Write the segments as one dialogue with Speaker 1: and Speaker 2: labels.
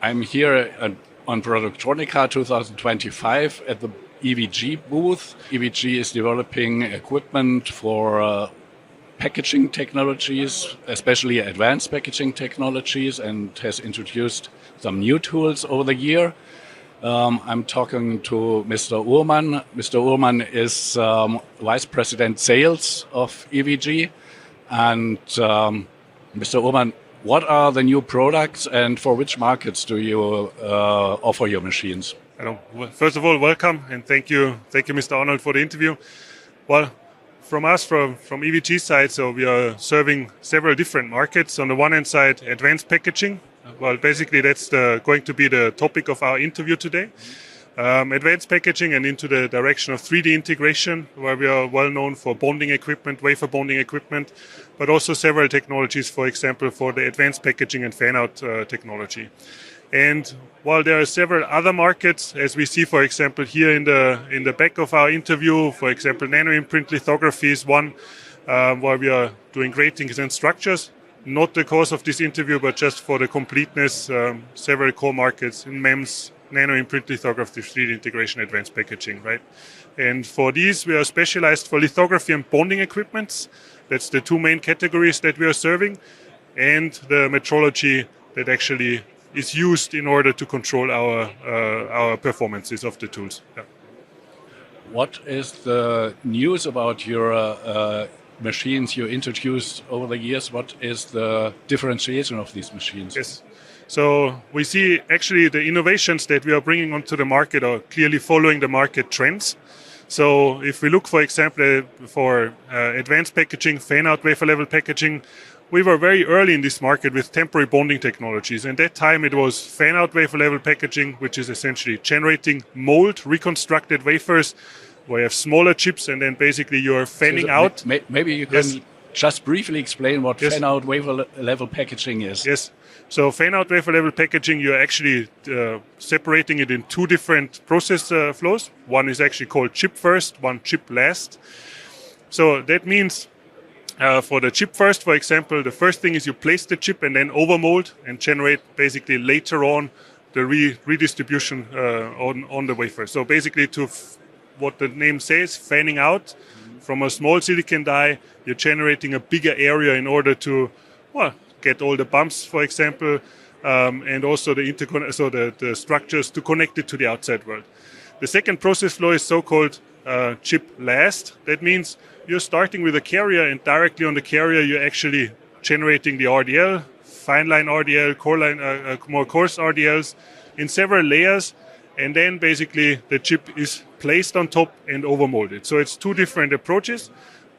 Speaker 1: I'm here on Productronica 2025 at the EVG booth. EVG is developing equipment for packaging technologies, especially advanced packaging technologies, and has introduced some new tools over the year. I'm talking to Mr. Uhrmann. Mr. Uhrmann is Vice President Sales of EVG. And Mr. Uhrmann, what are the new products and for which markets do you offer your machines?
Speaker 2: Hello. Well, first of all, welcome and thank you, Mr. Arnold, for the interview. Well, from EVG side, so we are serving several different markets. On the one hand side, advanced packaging. Well, basically that's going to be the topic of our interview today. Advanced packaging and into the direction of 3D integration, where we are well known for bonding equipment, wafer bonding equipment, but also several technologies, for example, for the advanced packaging and fan-out technology. And while there are several other markets, as we see, for example, here in the back of our interview, for example, nano-imprint lithography is one where we are doing gratings and structures. Not the cause of this interview, but just for the completeness, several core markets in MEMS, nano-imprint lithography, 3D integration, advanced packaging, right? And for these, we are specialized for lithography and bonding equipments. That's the two main categories that we are serving, and the metrology that actually is used in order to control our performances of the tools. Yeah.
Speaker 1: What is the news about your machines you introduced over the years? What is the differentiation of these machines?
Speaker 2: Yes. So we see actually the innovations that we are bringing onto the market are clearly following the market trends. So if we look, for example, for advanced packaging, fan-out-Wafer-Level packaging, we were very early in this market with temporary bonding technologies. And that time it was fan-out-Wafer-Level packaging, which is essentially generating mold, reconstructed wafers, where you have smaller chips and then basically you're fanning out.
Speaker 1: Maybe you can just briefly explain what fan-out-Wafer-Level packaging is.
Speaker 2: Yes. So fan-out-Wafer-Level packaging, you're actually separating it in two different process flows. One is actually called chip first, one chip last. So that means for the chip first, for example, the first thing is you place the chip and then overmold and generate basically later on the redistribution on the wafer. So basically what the name says, fanning out from a small silicon die, you're generating a bigger area in order to, get all the bumps, for example, and also the structures to connect it to the outside world. The second process flow is so-called chip last. That means you're starting with a carrier, and directly on the carrier you're actually generating the RDL, fine line RDL, more coarse RDLs in several layers, and then basically the chip is placed on top and overmolded. So it's two different approaches.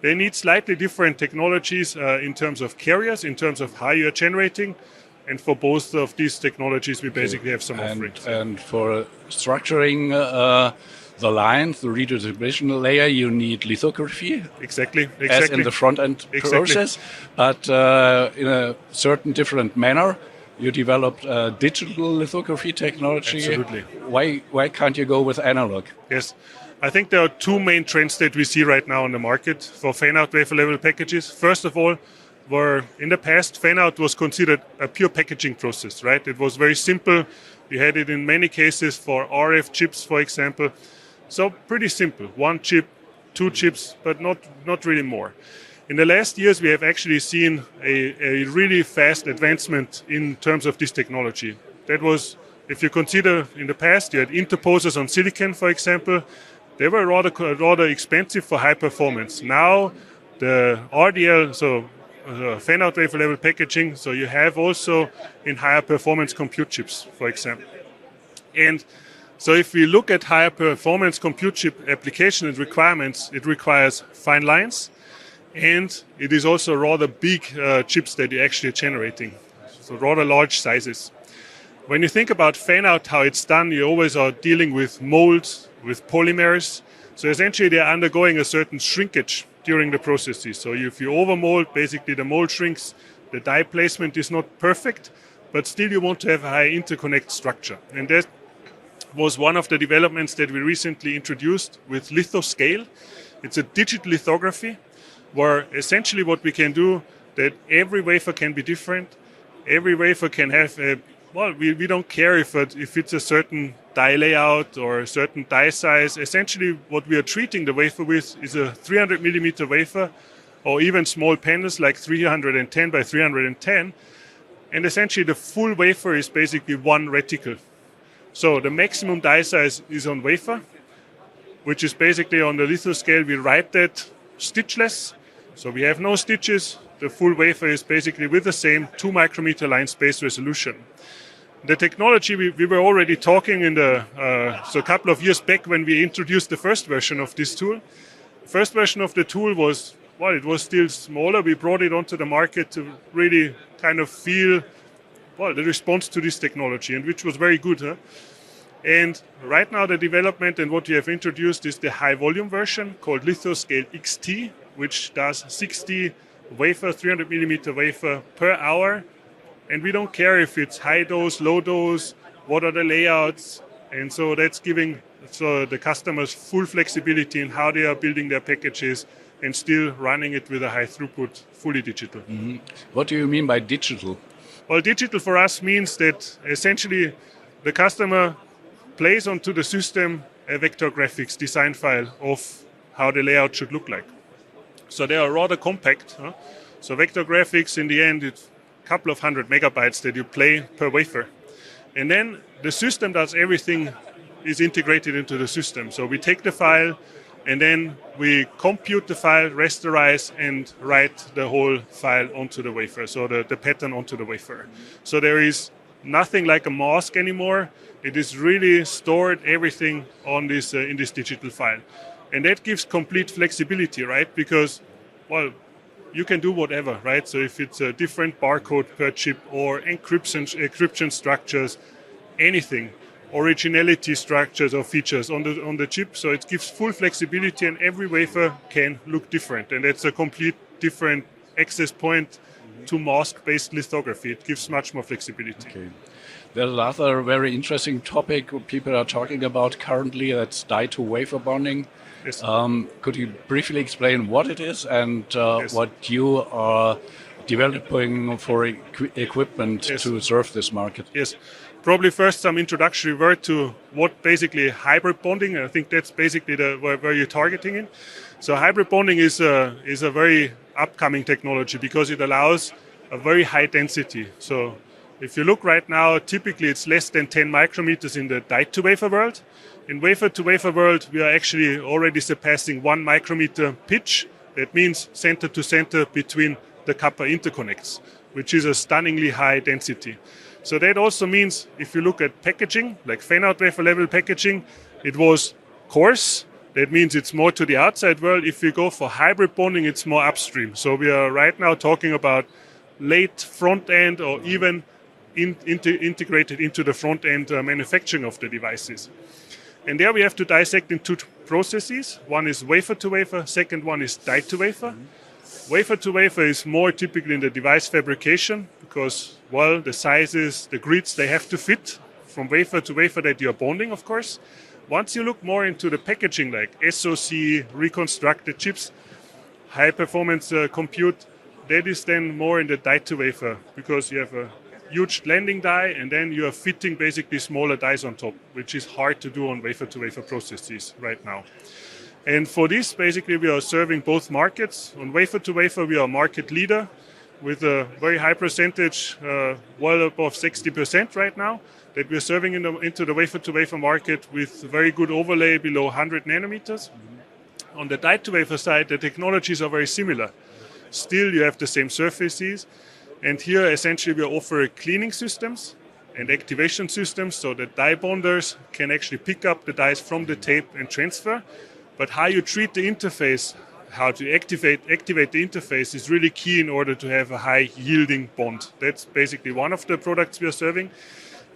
Speaker 2: They need slightly different technologies in terms of carriers, in terms of how you're generating. And for both of these technologies, we basically have some offerings.
Speaker 1: And for structuring the lines, the redistribution layer, you need lithography.
Speaker 2: Exactly.
Speaker 1: As in the front-end process, but in a certain different manner. You developed digital lithography technology.
Speaker 2: Absolutely.
Speaker 1: Why can't you go with analog?
Speaker 2: Yes. I think there are two main trends that we see right now on the market for fan-out wafer-level packages. First of all, where in the past, fan-out was considered a pure packaging process, right? It was very simple. You had it in many cases for RF chips, for example. So pretty simple. One chip, two chips, but not really more. In the last years, we have actually seen a really fast advancement in terms of this technology. That was, if you consider in the past, you had interposers on silicon, for example. They were rather expensive for high performance. Now, the RDL, so fan-out wafer-level packaging, so you have also in higher performance compute chips, for example. And so if we look at higher performance compute chip application and requirements, it requires fine lines, and it is also rather big chips that you're actually generating, so rather large sizes. When you think about fan-out, how it's done, you always are dealing with molds, with polymers. So essentially they're undergoing a certain shrinkage during the processes. So if you overmold, basically the mold shrinks, the die placement is not perfect, but still you want to have a high interconnect structure. And that was one of the developments that we recently introduced with lithoscale. It's a digital lithography where essentially what we can do, that every wafer can be different. Every wafer can have a well, we don't care if it's a certain die layout or a certain die size. Essentially, what we are treating the wafer with is a 300 millimeter wafer, or even small panels like 310 by 310. And essentially, the full wafer is basically one reticle. So the maximum die size is on wafer, which is basically on the litho scale. We write that stitchless. So we have no stitches. The full wafer is basically with the same 2 micrometer line space resolution. The technology, we were already talking so a couple of years back when we introduced the first version of this tool. The first version of the tool was, well, it was still smaller. We brought it onto the market to really kind of feel, well, the response to this technology, and which was very good. Huh? And right now the development and what we have introduced is the high volume version called Lithoscale XT, which does 60 wafer, 300 millimeter wafer per hour. And we don't care if it's high dose, low dose, what are the layouts. And so that's giving the customers full flexibility in how they are building their packages and still running it with a high throughput, fully digital.
Speaker 1: Mm-hmm. What do you mean by digital?
Speaker 2: Well, digital for us means that essentially the customer plays onto the system a vector graphics design file of how the layout should look like. So they are rather compact. Huh? So vector graphics, in the end, it's a couple of 100 megabytes that you play per wafer. And then the system does everything, is integrated into the system. So we take the file, and then we compute the file, rasterize, and write the whole file onto the wafer, so the pattern onto the wafer. So there is nothing like a mask anymore. It is really stored everything on this in this digital file. And that gives complete flexibility, right? Because, well, you can do whatever, right? So if it's a different barcode per chip or encryption structures, anything, originality structures or features on the chip. So it gives full flexibility, and every wafer can look different. And that's a complete different access point to mask-based lithography. It gives much more flexibility.
Speaker 1: Okay. There's another very interesting topic people are talking about currently. That's die-to-wafer bonding.
Speaker 2: Yes.
Speaker 1: Could you briefly explain what it is and
Speaker 2: Yes.
Speaker 1: what you are developing for equipment
Speaker 2: Yes.
Speaker 1: to serve this market?
Speaker 2: Yes. Probably first some introductory word to what basically hybrid bonding. I think that's basically where you're targeting in. So hybrid bonding is a very upcoming technology because it allows a very high density. So if you look right now, typically it's less than 10 micrometers in the die-to-wafer world. In wafer-to-wafer world, we are actually already surpassing 1 micrometer pitch. That means center to center between the copper interconnects, which is a stunningly high density. So that also means if you look at packaging, like Fan-out-Wafer-Level packaging, it was coarse. That means it's more to the outside world. If we go for hybrid bonding, it's more upstream. So we are right now talking about late front end or even integrated into the front end manufacturing of the devices. And there we have to dissect in 2 processes. One is wafer-to-wafer, second one is die-to-wafer. Mm-hmm. Wafer-to-wafer is more typically in the device fabrication because, well, the sizes, the grids, they have to fit from wafer-to-wafer that you are bonding, of course. Once you look more into the packaging, like SoC, reconstructed chips, high-performance compute, that is then more in the die-to-wafer because you have a huge landing die, and then you are fitting basically smaller dies on top, which is hard to do on wafer-to-wafer processes right now. And for this, basically, we are serving both markets. On wafer-to-wafer, we are market leader with a very high percentage, well above 60% right now, that we're serving into the wafer-to-wafer market with very good overlay below 100 nanometers. Mm-hmm. On the die-to-wafer side, the technologies are very similar. Still, you have the same surfaces. And here, essentially, we offer cleaning systems and activation systems so that die bonders can actually pick up the dies from the tape and transfer. But how you treat the interface, how to activate the interface is really key in order to have a high yielding bond. That's basically one of the products we are serving.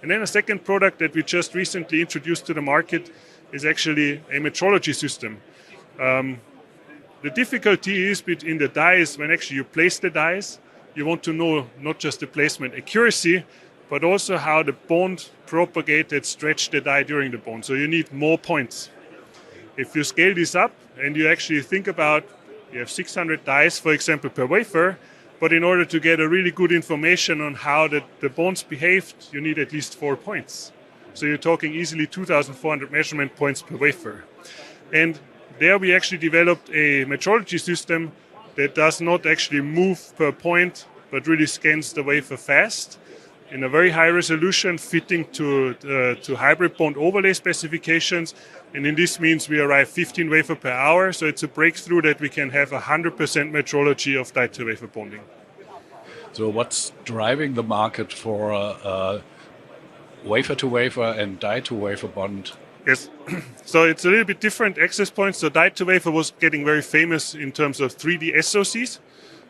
Speaker 2: And then a second product that we just recently introduced to the market is actually a metrology system. The difficulty is between the dies when actually you place the dies. You want to know not just the placement accuracy, but also how the bond propagated, stretched the die during the bond. So you need more points. If you scale this up and you actually think about, you have 600 dies, for example, per wafer, But in order to get a really good information on how the bonds behaved, you need at least 4 points. So you're talking easily 2,400 measurement points per wafer. And there we actually developed a metrology system that does not actually move per point, but really scans the wafer fast in a very high resolution, fitting to hybrid bond overlay specifications. And in this means we arrive 15 wafer per hour. So it's a breakthrough that we can have 100% metrology of die-to-wafer bonding.
Speaker 1: So what's driving the market for wafer-to-wafer and die-to-wafer bond?
Speaker 2: Yes, so it's a little bit different access points. So die-to-wafer was getting very famous in terms of 3D SoCs.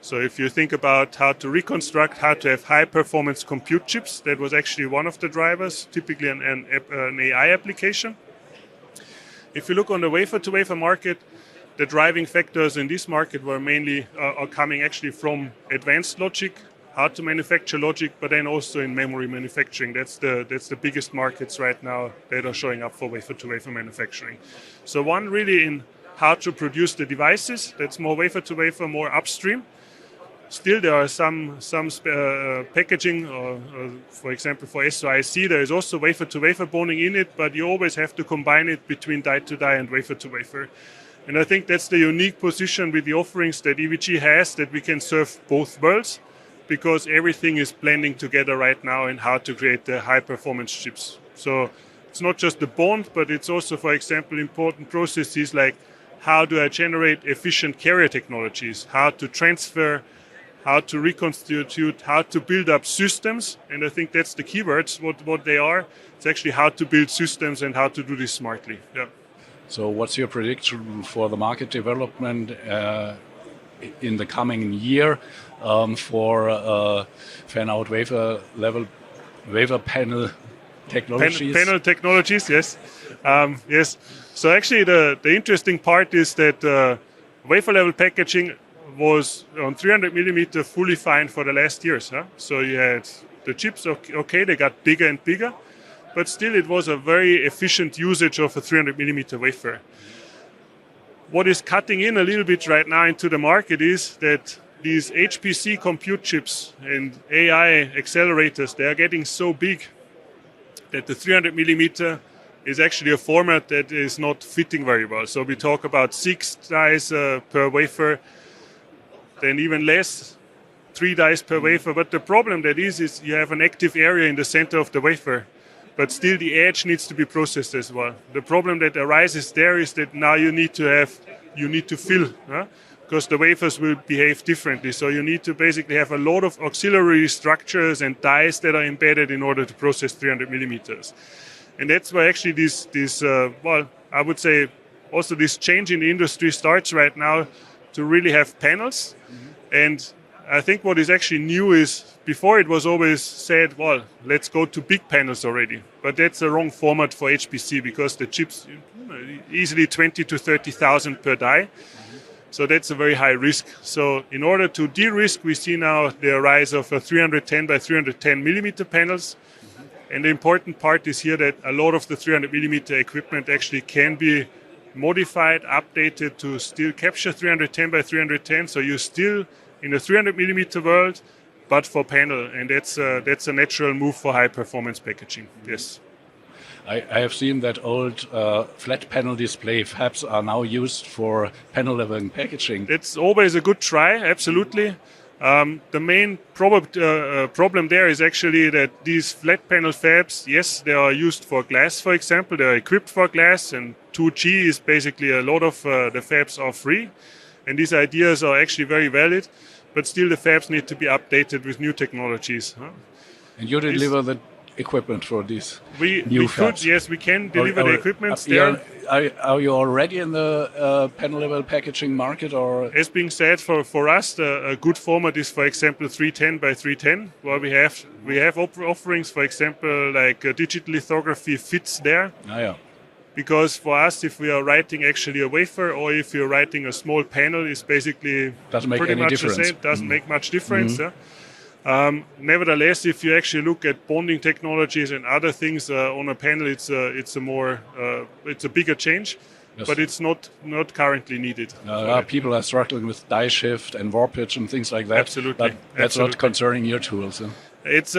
Speaker 2: So if you think about how to reconstruct, how to have high-performance compute chips, that was actually one of the drivers, typically an AI application. If you look on the wafer-to-wafer market, the driving factors in this market were mainly are coming actually from advanced logic, how to manufacture logic, but then also in memory manufacturing. That's the biggest markets right now that are showing up for wafer-to-wafer manufacturing. So one really in how to produce the devices, that's more wafer-to-wafer, more upstream. Still, there are some packaging, or for example, for SOIC, there is also wafer-to-wafer bonding in it, but you always have to combine it between die-to-die and wafer-to-wafer. And I think that's the unique position with the offerings that EVG has, that we can serve both worlds, because everything is blending together right now in how to create the high-performance chips. So it's not just the bond, but it's also, for example, important processes like how do I generate efficient carrier technologies, how to transfer, how to reconstitute, how to build up systems. And I think that's the keywords, what they are. It's actually how to build systems and how to do this smartly. Yeah.
Speaker 1: So what's your prediction for the market development in the coming year for fan-out-Wafer-Level wafer panel technologies?
Speaker 2: Panel technologies, yes. Yes. So actually the interesting part is that wafer-level packaging was on 300 millimeter fully fine for the last years. Huh? So you had the chips, okay, they got bigger and bigger, but still it was a very efficient usage of a 300 millimeter wafer. What is cutting in a little bit right now into the market is that these HPC compute chips and AI accelerators, they are getting so big that the 300 millimeter is actually a format that is not fitting very well. So we talk about 6 dies per wafer, then even less, 3 dies per wafer. But the problem that is you have an active area in the center of the wafer, but still the edge needs to be processed as well. The problem that arises there is that now you need to fill, because the wafers will behave differently. So you need to basically have a lot of auxiliary structures and dies that are embedded in order to process 300 millimeters. And that's why actually I would say also this change in the industry starts right now to really have panels. Mm-hmm. And I think what is actually new is before it was always said, well, let's go to big panels already. But that's the wrong format for HPC because the chips easily 20 to 30,000 per die. Mm-hmm. So that's a very high risk. So in order to de-risk, we see now the rise of 310 by 310 millimeter panels. Mm-hmm. And the important part is here that a lot of the 300 millimeter equipment actually can be modified, updated to still capture 310 by 310. So you're still in the 300 millimeter world, but for panel. And that's a natural move for high performance packaging. Yes.
Speaker 1: I have seen that old flat panel display fabs are now used for panel level packaging.
Speaker 2: It's always a good try, absolutely. The main problem there is actually that these flat panel fabs, yes, they are used for glass, for example. They are equipped for glass, and 2G is basically a lot of the fabs are free. And these ideas are actually very valid, but still the fabs need to be updated with new technologies.
Speaker 1: And you deliver the equipment for these new fabs?
Speaker 2: Yes, we can deliver the equipment there.
Speaker 1: Are you already in the panel level packaging market? Or
Speaker 2: as being said, for us, a good format is, for example, 310 by 310, where we have offerings, for example, like digital lithography fits there. Because for us, if we are writing actually a wafer or if you're writing a small panel, it's basically pretty much the same. Doesn't make much difference. Mm-hmm. Nevertheless, if you actually look at bonding technologies and other things on a panel, it's a bigger change. but it's not currently needed.
Speaker 1: People are struggling with die shift and warpage and things like that.
Speaker 2: Absolutely.
Speaker 1: But that's not concerning your tools.
Speaker 2: It's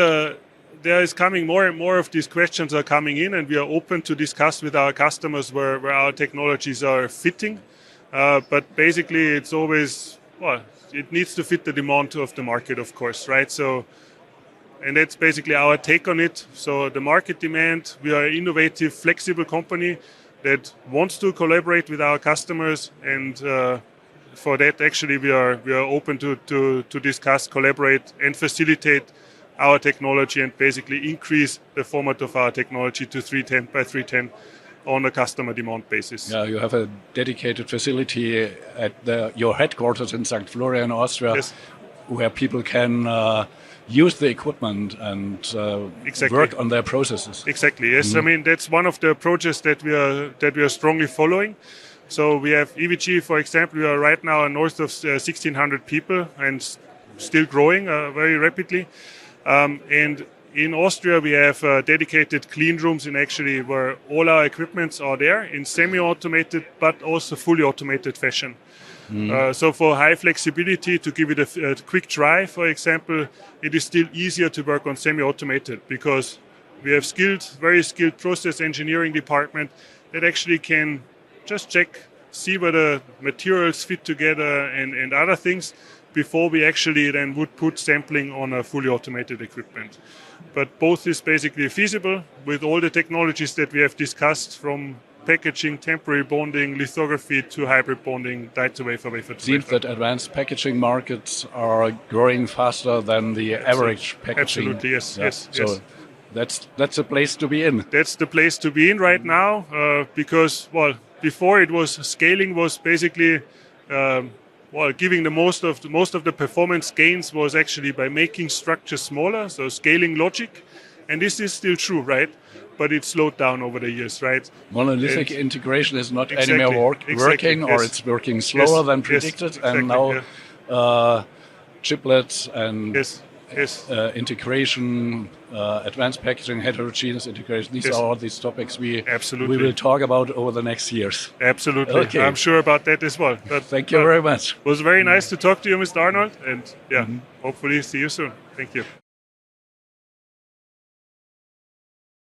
Speaker 2: there is coming more and more of these questions are coming in, and we are open to discuss with our customers where our technologies are fitting. But basically, it's always, it needs to fit the demand of the market, of course, right? So, and that's basically our take on it. So the market demand, we are an innovative, flexible company that wants to collaborate with our customers, and for that, actually, we are open to discuss, collaborate, and facilitate our technology, and basically increase the format of our technology to 310 by 310 on a customer demand basis.
Speaker 1: Yeah, you have a dedicated facility at your headquarters in St. Florian, Austria,
Speaker 2: yes,
Speaker 1: where people can use the equipment and
Speaker 2: exactly.
Speaker 1: work on their processes.
Speaker 2: Exactly. Yes, I mean that's one of the approaches that we are strongly following. So we have EVG, for example. We are right now north of 1,600 people and still growing very rapidly. And in Austria, we have dedicated clean rooms in actually where all our equipments are there in semi-automated but also fully automated fashion. So for high flexibility, to give it a quick try, for example, it is still easier to work on semi-automated because we have very skilled process engineering department that actually can just check, see whether materials fit together and other things before we actually then would put sampling on a fully automated equipment. But both is basically feasible with all the technologies that we have discussed, from packaging, temporary bonding, lithography to hybrid bonding, die-to-wafer, wafer-to-wafer.
Speaker 1: It seems that advanced packaging markets are growing faster than the average packaging.
Speaker 2: Absolutely, yes,
Speaker 1: Yeah.
Speaker 2: yes.
Speaker 1: So
Speaker 2: yes.
Speaker 1: that's a place to be in.
Speaker 2: That's the place to be in right now because, before it was scaling was basically, giving the most of the performance gains was actually by making structures smaller, so scaling logic. And this is still true, right? But it slowed down over the years, right?
Speaker 1: Monolithic integration is not
Speaker 2: Exactly,
Speaker 1: anymore
Speaker 2: exactly,
Speaker 1: working, or
Speaker 2: yes.
Speaker 1: it's working slower
Speaker 2: Yes,
Speaker 1: than
Speaker 2: yes,
Speaker 1: predicted.
Speaker 2: exactly,
Speaker 1: And now
Speaker 2: yeah.
Speaker 1: chiplets and
Speaker 2: Yes, yes.
Speaker 1: integration, advanced packaging, heterogeneous integration, these
Speaker 2: Yes.
Speaker 1: are all these topics we
Speaker 2: Absolutely.
Speaker 1: will talk about over the next years.
Speaker 2: Absolutely.
Speaker 1: Okay.
Speaker 2: I'm sure about that as well. But,
Speaker 1: Thank you very much.
Speaker 2: It was very nice to talk to you, Mr. Arnold, and hopefully see you soon. Thank you.